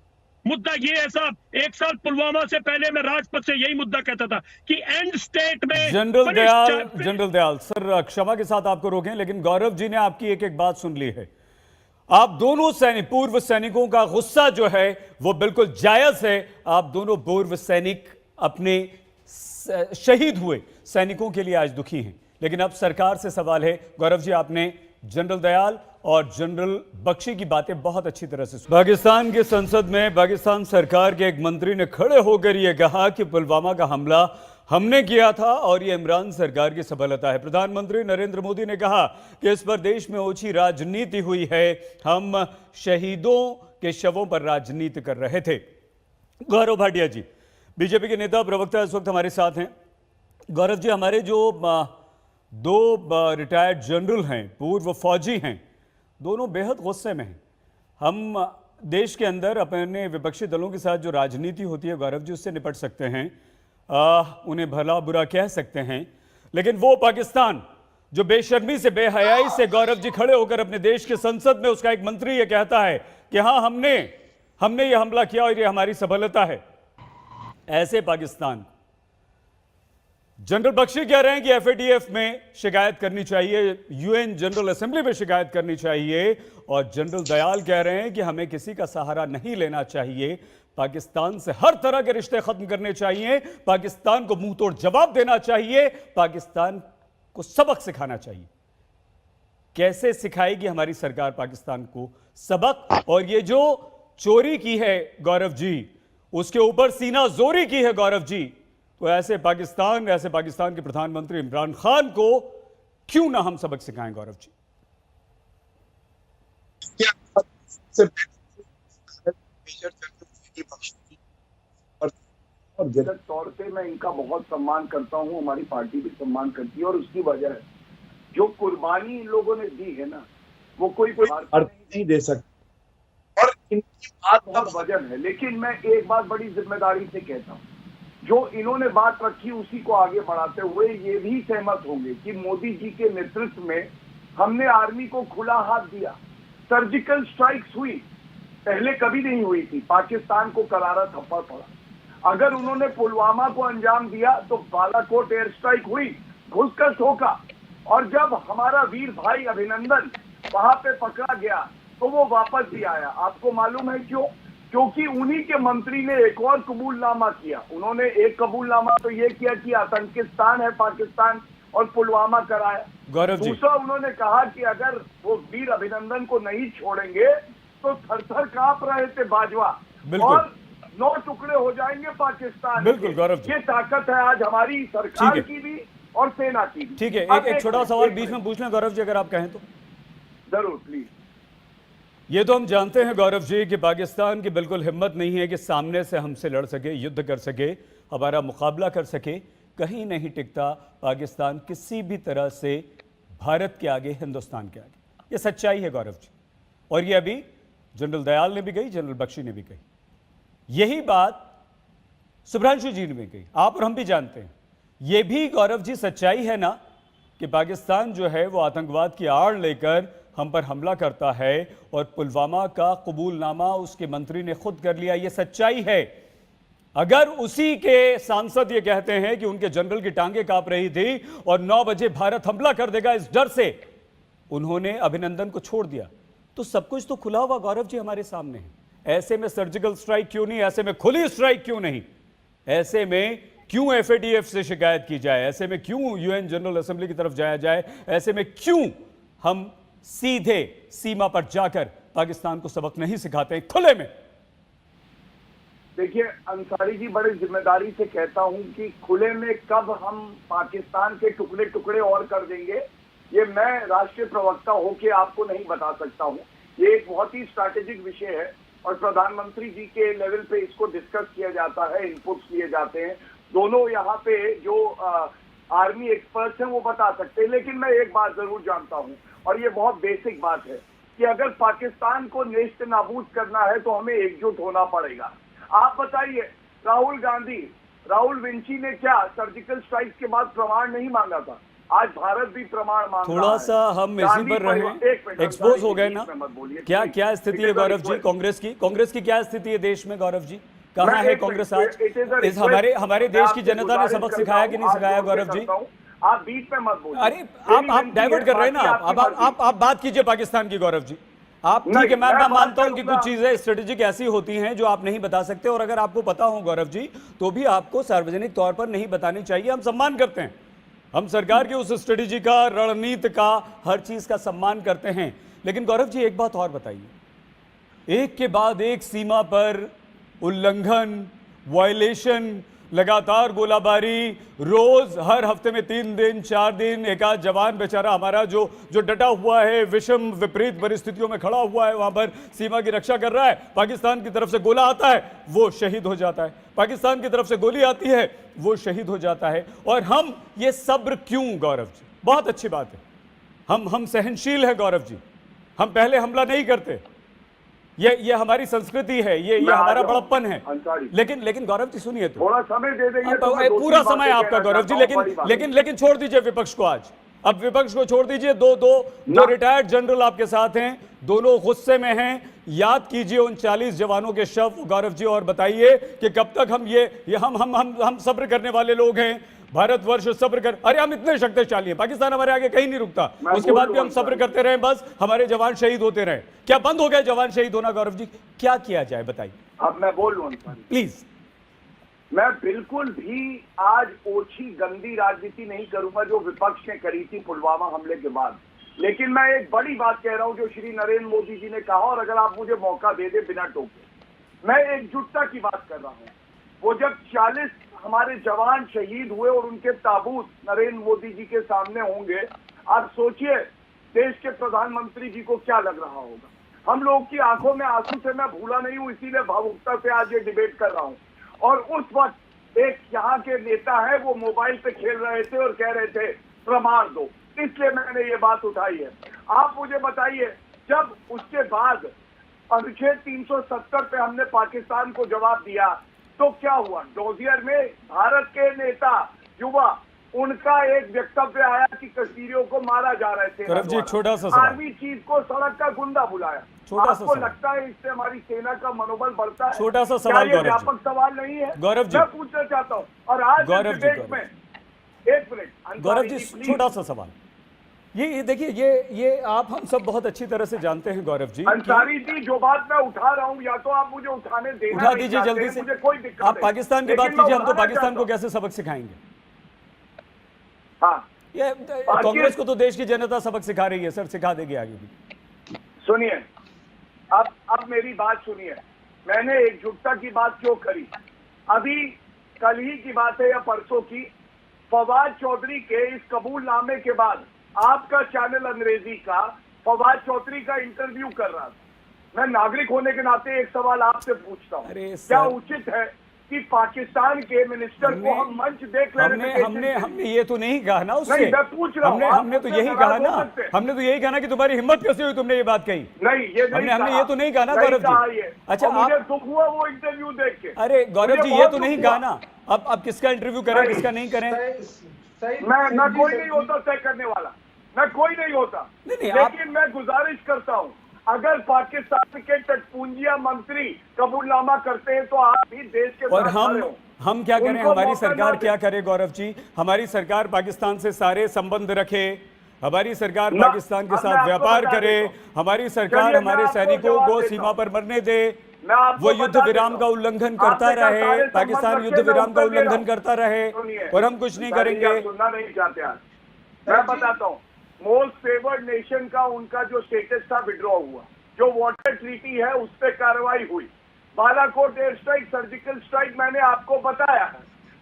मुद्दा ये है साहब, 1 साल पुलवामा से पहले मैं राजपथ से यही मुद्दा कहता था कि एंड स्टेट में जनरल दयाल सर, क्षमा के साथ आपको रोकें, लेकिन गौरव जी ने आपकी एक एक बात सुन ली है। आप दोनों पूर्व सैनिकों का गुस्सा जो है वो बिल्कुल जायज है। आप दोनों पूर्व सैनिक अपने शहीद हुए सैनिकों के लिए आज दुखी हैं, लेकिन अब सरकार से सवाल है। गौरव जी, आपने जनरल दयाल और जनरल बख्शी की बातें बहुत अच्छी तरह से सुनी। पाकिस्तान की संसद में पाकिस्तान सरकार के एक मंत्री ने खड़े होकर यह कहा कि पुलवामा का हमला हमने किया था और यह इमरान सरकार की सफलता है। प्रधानमंत्री नरेंद्र मोदी ने कहा कि इस पर देश में ओछी राजनीति हुई है, हम शहीदों के शवों पर राजनीति कर रहे थे। गौरव भाटिया जी, बीजेपी के नेता प्रवक्ता इस वक्त हमारे साथ हैं। गौरव जी, हमारे जो 2 रिटायर्ड जनरल हैं, पूर्व फौजी हैं, दोनों बेहद गुस्से में हैं। हम देश के अंदर अपने विपक्षी दलों के साथ जो राजनीति होती है गौरव जी, उससे निपट सकते हैं, उन्हें भला बुरा कह सकते हैं, लेकिन वो पाकिस्तान जो बेशर्मी से बेहयाई से गौरव जी खड़े होकर अपने देश के संसद में उसका एक मंत्री ये कहता है कि हाँ हमने ये हमला किया और ये हमारी सफलता है, ऐसे पाकिस्तान। जनरल बख्शी कह रहे हैं कि एफएटीएफ में शिकायत करनी चाहिए, यूएन जनरल असेंबली में शिकायत करनी चाहिए, और जनरल दयाल कह रहे हैं कि हमें किसी का सहारा नहीं लेना चाहिए, पाकिस्तान से हर तरह के रिश्ते खत्म करने चाहिए, पाकिस्तान को मुंह तोड़ जवाब देना चाहिए, पाकिस्तान को सबक सिखाना चाहिए। कैसे सिखाएगी हमारी सरकार पाकिस्तान को सबक? और ये जो चोरी की है गौरव जी, उसके ऊपर सीना जोरी की है गौरव जी, तो ऐसे पाकिस्तान के प्रधानमंत्री इमरान खान को क्यों ना हम सबक सिखाएं गौरव जी? और व्यक्तिगत तौर पे मैं इनका बहुत सम्मान करता हूँ, हमारी पार्टी भी सम्मान करती है, और उसकी वजह है जो कुर्बानी इन लोगों ने दी है ना, वो कोई अर्थ नहीं दे सकता, और इनकी बात बहुत वजन है। लेकिन मैं एक बात बड़ी जिम्मेदारी से कहता हूँ, जो इन्होंने बात रखी उसी को आगे बढ़ाते हुए ये भी सहमत होंगे कि मोदी जी के नेतृत्व में हमने आर्मी को खुला हाथ दिया, सर्जिकल स्ट्राइक्स हुई, पहले कभी नहीं हुई थी, पाकिस्तान को करारा थप्पड़ पड़ा। अगर उन्होंने पुलवामा को अंजाम दिया तो बालाकोट एयर स्ट्राइक हुई, घुसकर ठोका, और जब हमारा वीर भाई अभिनंदन वहां पे पकड़ा गया तो वो वापस भी आया। आपको मालूम है क्यों? क्योंकि उन्हीं के मंत्री ने एक और कबूलनामा किया। उन्होंने एक कबूलनामा तो ये किया कि आतंकिस्तान है पाकिस्तान, और पुलवामा कराया। दूसरा उन्होंने कहा कि अगर वो वीर अभिनंदन को नहीं छोड़ेंगे तो थर-थर कांप रहे थे बाजवा, और 9 टुकड़े हो जाएंगे पाकिस्तान। बिल्कुल गौरव जी, ये ताकत है आज हमारी सरकार की भी और सेना की भी। ठीक है, एक छोटा सवाल बीच में पूछ लें गौरव जी, अगर आप कहें तो। जरूर, प्लीज। ये तो हम जानते हैं गौरव जी कि पाकिस्तान की बिल्कुल हिम्मत नहीं है कि सामने से हमसे लड़ सके, युद्ध कर सके, हमारा मुकाबला कर सके। कहीं नहीं टिकता पाकिस्तान किसी भी तरह से भारत के आगे, हिंदुस्तान के आगे। ये सच्चाई है गौरव जी, और ये अभी जनरल दयाल ने भी कही, जनरल बख्शी ने भी कही, यही बात सुभ्रांशु जी ने भी कही, आप और हम भी जानते हैं। यह भी गौरव जी सच्चाई है ना कि पाकिस्तान जो है वो आतंकवाद की आड़ लेकर हम पर हमला करता है और पुलवामा का कबूलनामा उसके मंत्री ने खुद कर लिया, यह सच्चाई है। अगर उसी के सांसद ये कहते हैं कि उनके जनरल की टांगे कांप रही थी और 9 बजे भारत हमला कर देगा इस डर से उन्होंने अभिनंदन को छोड़ दिया, तो सब कुछ तो खुला हुआ गौरव जी हमारे सामने है। ऐसे में सर्जिकल स्ट्राइक क्यों नहीं, ऐसे में खुली स्ट्राइक क्यों नहीं, ऐसे में क्यों एफएटीएफ से शिकायत की जाए, ऐसे में क्यों यूएन जनरल असेंबली की तरफ जाया जाए, ऐसे में क्यों हम सीधे सीमा पर जाकर पाकिस्तान को सबक नहीं सिखाते हैं खुले में। देखिए अंसारी जी, बड़े जिम्मेदारी से कहता हूं कि खुले में कब हम पाकिस्तान के टुकड़े टुकड़े और कर देंगे, ये मैं राष्ट्रीय प्रवक्ता होके आपको नहीं बता सकता हूं। ये एक बहुत ही स्ट्रैटेजिक विषय है और प्रधानमंत्री जी के लेवल पे इसको डिस्कस किया जाता है, इनपुट्स लिए जाते हैं। दोनों यहाँ पे जो आर्मी एक्सपर्ट्स हैं वो बता सकते हैं, लेकिन मैं एक बात जरूर जानता हूँ और ये बहुत बेसिक बात है कि अगर पाकिस्तान को नेस्त नाबूद करना है तो हमें एकजुट होना पड़ेगा। आप बताइए, राहुल विंची ने क्या सर्जिकल स्ट्राइक के बाद प्रमाण नहीं मांगा था? आज भारत भी प्रमाण मांग रहा है। थोड़ा सा हम इसी पर रहे, एक्सपोज हो गए ना। क्या स्थिति है गौरव जी कांग्रेस की क्या स्थिति है देश में गौरव जी? कहाँ है कांग्रेस आज? इस हमारे देश की जनता ने सबक सिखाया कि नहीं सिखाया गौरव जी? आप बीच में मत बोलिए। अरे आप डाइवर्ट कर रहे हैं ना। आप बात कीजिए पाकिस्तान की गौरव जी। आप ठीक है, मैं मानता हूं कि कुछ चीजें स्ट्रेटेजिक ऐसी होती हैं जो आप नहीं बता सकते, और अगर आपको पता हो गौरव जी तो भी आपको सार्वजनिक तौर पर नहीं बतानी चाहिए। हम सम्मान करते हैं, हम सरकार की उस स्ट्रेटेजी का, रणनीति का, हर चीज का सम्मान करते हैं। लेकिन गौरव जी एक बात और बताइए, एक के बाद एक सीमा पर उल्लंघन, वायलेशन, लगातार गोलाबारी, रोज हर हफ्ते में 3 दिन 4 दिन एक आध जवान बेचारा हमारा जो डटा हुआ है, विषम विपरीत परिस्थितियों में खड़ा हुआ है, वहां पर सीमा की रक्षा कर रहा है। पाकिस्तान की तरफ से गोला आता है वो शहीद हो जाता है, पाकिस्तान की तरफ से गोली आती है वो शहीद हो जाता है। और हम ये सब्र क्यों गौरव जी? बहुत अच्छी बात है, हम सहनशील हैं गौरव जी, हम पहले हमला नहीं करते, ये हमारी संस्कृति है, ये हमारा बड़प्पन है। लेकिन गौरव जी सुनिए, तो थोड़ा समय दे देंगे तो पूरा समय आपका गौरव जी। लेकिन छोड़ दीजिए विपक्ष को आज, अब विपक्ष को छोड़ दीजिए। दो रिटायर्ड जनरल आपके साथ हैं, दोनों गुस्से में हैं। याद कीजिए उन 40 जवानों के शव गौरव जी, और बताइए कि कब तक हम सब्र करने वाले लोग हैं। भारतवर्ष सब्र कर, अरे हम इतने शक्तिशाली हैं, पाकिस्तान हमारे आगे कहीं नहीं रुकता, उसके बाद भी हम सब्र करते रहे, बस हमारे जवान शहीद होते रहे। क्या बंद हो गए जवान शहीद होना गौरव जी? क्या किया जाए बताइए। अब मैं बोल लूं प्लीज। मैं बिल्कुल भी आज ओछी गंदी राजनीति नहीं करूंगा जो विपक्ष ने करी थी पुलवामा हमले के बाद, लेकिन मैं एक बड़ी बात कह रहा हूं जो श्री नरेंद्र मोदी जी ने कहा, और अगर आप मुझे मौका दे दे बिना टोके, मैं एकजुटता की बात कर रहा हूं। वो जब 40 हमारे जवान शहीद हुए और उनके ताबूत नरेंद्र मोदी जी के सामने होंगे, आप सोचिए देश के प्रधानमंत्री जी को क्या लग रहा होगा। हम लोग की आंखों में आंसू से मैं भूला नहीं हूं, इसीलिए भावुकता से आज ये डिबेट कर रहा हूं। और उस वक्त एक यहाँ के नेता है, वो मोबाइल पे खेल रहे थे और कह रहे थे प्रमाण दो, इसलिए मैंने ये बात उठाई है। आप मुझे बताइए, जब उसके बाद अनुच्छेद 370 पे हमने पाकिस्तान को जवाब दिया तो क्या हुआ? डोजियर में भारत के नेता युवा, उनका एक वक्तव्य आया कि कश्मीरियों को मारा जा रहे थे, छोटा सा आर्मी चीफ को सड़क का गुंडा बुलाया। आपको लगता है इससे हमारी सेना का मनोबल बढ़ता है? छोटा सा सवाल गौरव जी, व्यापक सवाल नहीं है गौरव जी, मैं पूछना चाहता हूँ। और आज डिबेट में एक मिनट गौरव जी, छोटा सा सवाल, ये देखिए, ये आप हम सब बहुत अच्छी तरह से जानते हैं गौरव जी। अंसारी जी, जो बात मैं उठा रहा हूँ, या तो आप मुझे उठा दीजिए जल्दी से, मुझे कोई दिक्कत आप पाकिस्तान की बात कीजिए, हम तो पाकिस्तान को कैसे सबक सिखाएंगे? हाँ, ये कांग्रेस को तो देश की जनता सबक सिखा रही है सर, सिखा देगी आगे भी। सुनिए, अब मेरी बात सुनिए, मैंने एकजुटता की बात क्यों करी? अभी कल ही की बात है या परसों की, फवाद चौधरी के इस कबूलनामे के बाद आपका चैनल अंग्रेजी का फवाद चौधरी का इंटरव्यू कर रहा था। मैं नागरिक होने के नाते एक सवाल आपसे पूछता हूँ, क्या उचित है कि पाकिस्तान के मिनिस्टर को हम मंच दे हमने ये तो नहीं कहा ना उससे। नहीं, मैं पूछ रहा हूं, हमने तो यही कहा ना, हमने तो यही कहा ना कि तुम्हारी हिम्मत कैसे हुई तुमने ये बात कही। नहीं, ये हमने ये तो नहीं कहा ना गौरव जी। अच्छा, मुझे दुख हुआ वो इंटरव्यू देख के। अरे गौरव जी, ये तो नहीं कहा ना। अब किसका इंटरव्यू करें, किसका नहीं करें। मैं कोई नहीं होता तय करने वाला, मैं कोई नहीं होता, लेकिन मैं गुजारिश करता हूं, अगर पाकिस्तान के तटपूंजिया मंत्री कबूलनामा करते हैं तो आप भी देश के और साथ खड़े हो। हम क्या करें, उनको हमारी मौका सरकार ना क्या दें। करे गौरव जी। हमारी सरकार पाकिस्तान से सारे संबंध रखे, हमारी सरकार पाकिस्तान के साथ व्यापार करे, हमारी सरकार हमारे सैनिकों को सीमा पर मरने दे, वो युद्ध विराम का उल्लंघन करता रहे, पाकिस्तान युद्ध विराम का उल्लंघन करता रहे, और हम कुछ नहीं करेंगे। सुनना नहीं चाहते आज। मैं बताता हूँ, मोस्ट फेवर्ड नेशन का उनका जो स्टेटस था विड्रॉ हुआ, जो वाटर ट्रीटी है उस पर कार्रवाई हुई, Balakot air strike, surgical strike, मैंने आपको बताया है।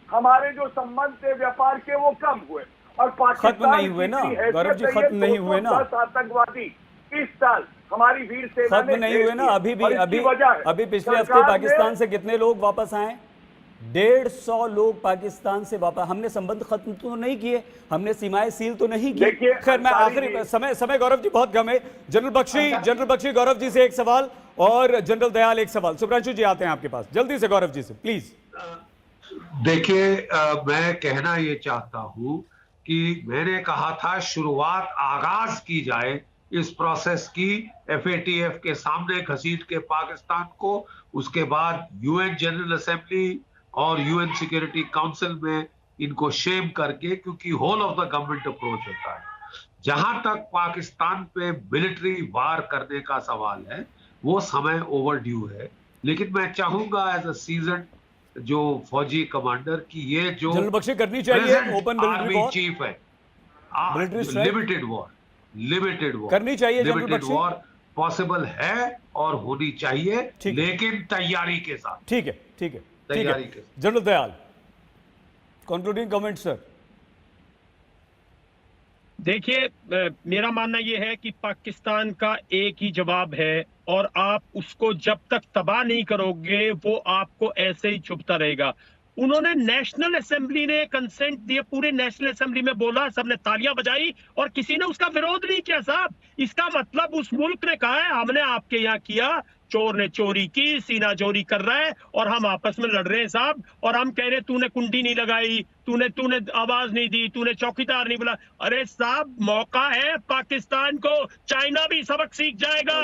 हमारे जो संबंध थे व्यापार के वो कम हुए, और खत्म नहीं हुए ना गौरव जी, खत्म नहीं हुए ना। 10 आतंकवादी इस साल हमारी वीर सेना खत्म नहीं हुए ना। अभी पिछले हफ्ते पाकिस्तान से कितने लोग वापस आए? 150 लोग पाकिस्तान से वापस। हमने संबंध खत्म तो नहीं किए, हमने सीमाएं सील तो नहीं की। खैर, मैं आखिरी समय गौरव जी बहुत कम है। जनरल बख्शी गौरव जी से एक सवाल, और जनरल दयाल एक सवाल। सुप्रांशु जी आते हैं आपके पास जल्दी से गौरव जी से, प्लीज। देखिए, मैं कहना ये चाहता हूं कि मैंने कहा था शुरुआत आगाज की जाए इस प्रोसेस की, FATF के सामने घसीट के पाकिस्तान को, उसके बाद UN जनरल असेंबली और UN सिक्योरिटी काउंसिल में इनको शेम करके, क्योंकि whole of the government approach होता है। जहां तक पाकिस्तान पे मिलिट्री वार करने का सवाल है, वो समय ओवर ड्यू है। लेकिन मैं चाहूंगा एज अ सीजन्ड जो फौजी कमांडर की ये जो जनरल बख्शी करनी चाहिए ओपन मिलिट्री वॉर, चीफ है, लिमिटेड वॉर करनी चाहिए। लिमिटेड वॉर पॉसिबल है और होनी चाहिए, लेकिन तैयारी के साथ। ठीक है, ठीक है, तैयारी के साथ। General Dayal, concluding comment sir. देखिए, मेरा मानना यह है कि पाकिस्तान का एक ही जवाब है, और आप उसको जब तक तबाह नहीं करोगे वो आपको ऐसे ही चुभता रहेगा। उन्होंने नेशनल असेंबली ने कंसेंट दिए, पूरे नेशनल असेंबली में बोला, सबने तालियां बजाई और किसी ने उसका विरोध नहीं किया साहब। इसका मतलब उस मुल्क ने कहा है हमने आपके यहाँ किया, चोर ने चोरी की, सीना चोरी कर रहा है और हम आपस में लड़ रहे हैं साहब, और हम कह रहे तूने कुंडी नहीं लगाई, तूने आवाज नहीं दी, तूने चौकीदार नहीं बुला। अरे साहब, मौका है पाकिस्तान को, चाइना भी सबक सीख जाएगा।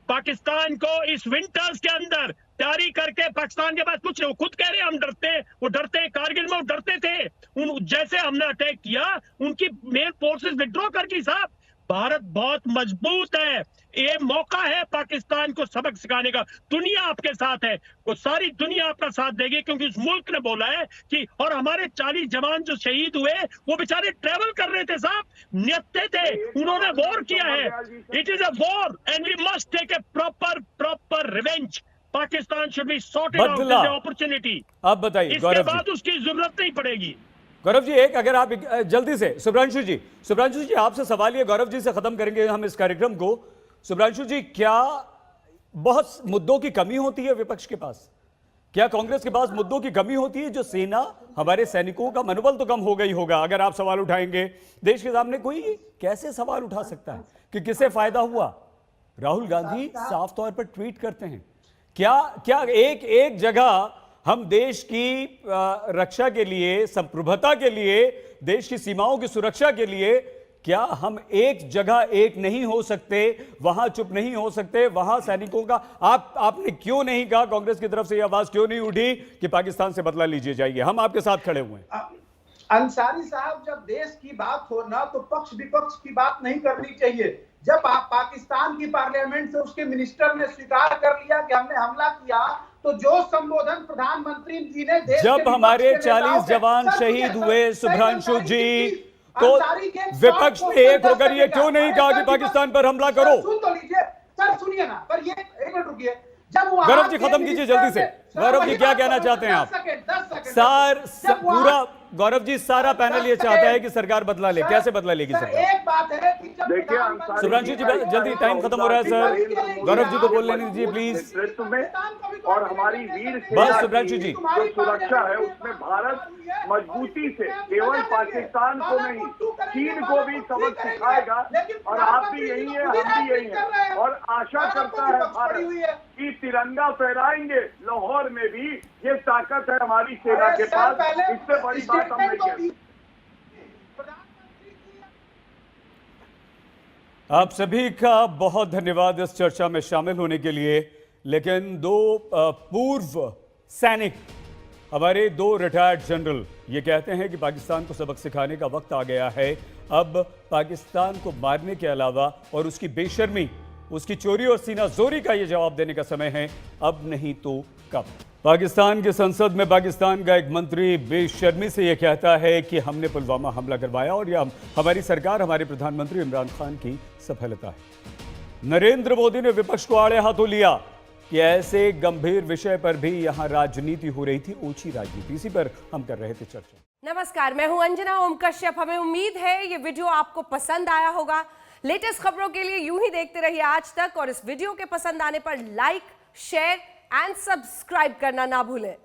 पाकिस्तान को इस विंटर्स के अंदर तैयारी करके, पाकिस्तान के पास कुछ नहीं, वो खुद कह रहे हैं हम डरते हैं, वो डरते हैं, कारगिल में वो डरते थे, जैसे हमने अटैक किया उनकी मेन फोर्सेस विड्रॉ कर गई साहब। भारत बहुत मजबूत है, ये मौका है पाकिस्तान को सबक सिखाने का। दुनिया आपके साथ है, वो सारी दुनिया आपका साथ देगी, क्योंकि उस मुल्क ने बोला है कि, और हमारे 40 जवान जो शहीद हुए वो बेचारे ट्रेवल कर रहे थे साहब, नियत्ते थे, उन्होंने वॉर किया है। It is a war and we must take a proper revenge. Pakistan should be sorted out this opportunity. आप बताइए इसके बाद उसकी जरूरत नहीं पड़ेगी। गौरव जी, एक अगर आप जल्दी से, सुप्रांशु जी आपसे सवाल ये, गौरव जी से खत्म करेंगे हम इस कार्यक्रम को। सुप्रांशु जी, क्या बहुत मुद्दों की कमी होती है विपक्ष के पास? क्या कांग्रेस के पास मुद्दों की कमी होती है जो सेना, हमारे सैनिकों का मनोबल तो कम हो गई होगा अगर आप सवाल उठाएंगे देश के सामने? कोई कैसे सवाल उठा सकता है कि किससे फायदा हुआ? राहुल गांधी साफ तौर पर ट्वीट करते हैं। क्या एक जगह हम देश की रक्षा के लिए, संप्रभुता के लिए, देश की सीमाओं की सुरक्षा के लिए, क्या हम एक जगह एक नहीं हो सकते? वहां चुप नहीं हो सकते? वहां सैनिकों का आपने क्यों नहीं कहा, कांग्रेस की तरफ से यह आवाज क्यों नहीं उठी कि पाकिस्तान से बदला लीजिए जाइए, हम आपके साथ खड़े हुए हैं? अंसारी साहब, जब देश की बात हो ना तो पक्ष विपक्ष की बात नहीं करनी चाहिए। जब पाकिस्तान की पार्लियामेंट से उसके मिनिस्टर ने स्वीकार कर लिया कि हमने हमला किया, तो जो संबोधन प्रधानमंत्री जी ने देश जब हमारे 40 जवान शहीद हुए सुप्रांशु जी, तो विपक्ष ने एक होकर ये क्यों नहीं कहा कि पाकिस्तान पर हमला करो? सुन तो लीजिए सर, सुनिए ना, पर ये एक मिनट रुकिए। जब गौरव जी खत्म कीजिए जल्दी से, गौरव जी क्या कहना चाहते हैं आप? पूरा गौरव जी सारा पैनल ये चाहता है कि सरकार बदला ले, कैसे बदला लेगी सरकार? एक बात है कि जब देखिए, सुब्रांशु जी जल्दी, टाइम खत्म हो रहा है सर, गौरव जी को बोल लेने दीजिए प्लीज। नेतृत्व में और हमारी वीर बस सेना सुब्रांशु जी, की जो सुरक्षा है उसमें भारत मजबूती से केवल पाकिस्तान को नहीं चीन को भी सबक सिखाएगा। और आप भी यही है, हम भी यही है, और आशा करता है भारत कि तिरंगा फहराएंगे लाहौर में भी। ये ताकत है हमारी सेना के पास, इससे बड़ी बात हम नहीं कहते। आप सभी का बहुत धन्यवाद इस चर्चा में शामिल होने के लिए। लेकिन दो पूर्व सैनिक, हमारे दो रिटायर्ड जनरल, ये कहते हैं कि पाकिस्तान को सबक सिखाने का वक्त आ गया है। अब पाकिस्तान को मारने के अलावा और उसकी बेशर्मी, उसकी चोरी और सीना जोरी का ये जवाब देने का समय है, अब नहीं तो कब। पाकिस्तान की संसद में पाकिस्तान का एक मंत्री बेशर्मी से यह कहता है कि हमने पुलवामा हमला करवाया और यह हमारी सरकार, हमारे प्रधानमंत्री इमरान खान की सफलता है। नरेंद्र मोदी ने विपक्ष को आड़े हाथों लिया कि ऐसे गंभीर विषय पर भी यहां राजनीति हो रही थी, ओछी राजनीति। इसी पर हम कर रहे थे चर्चा। नमस्कार, मैं हूं अंजना ओम कश्यप। हमें उम्मीद है ये वीडियो आपको पसंद आया होगा। लेटेस्ट खबरों के लिए यूं ही देखते रहिए आज तक, और इस वीडियो के पसंद आने पर लाइक, शेयर एंड सब्सक्राइब करना ना भूलें।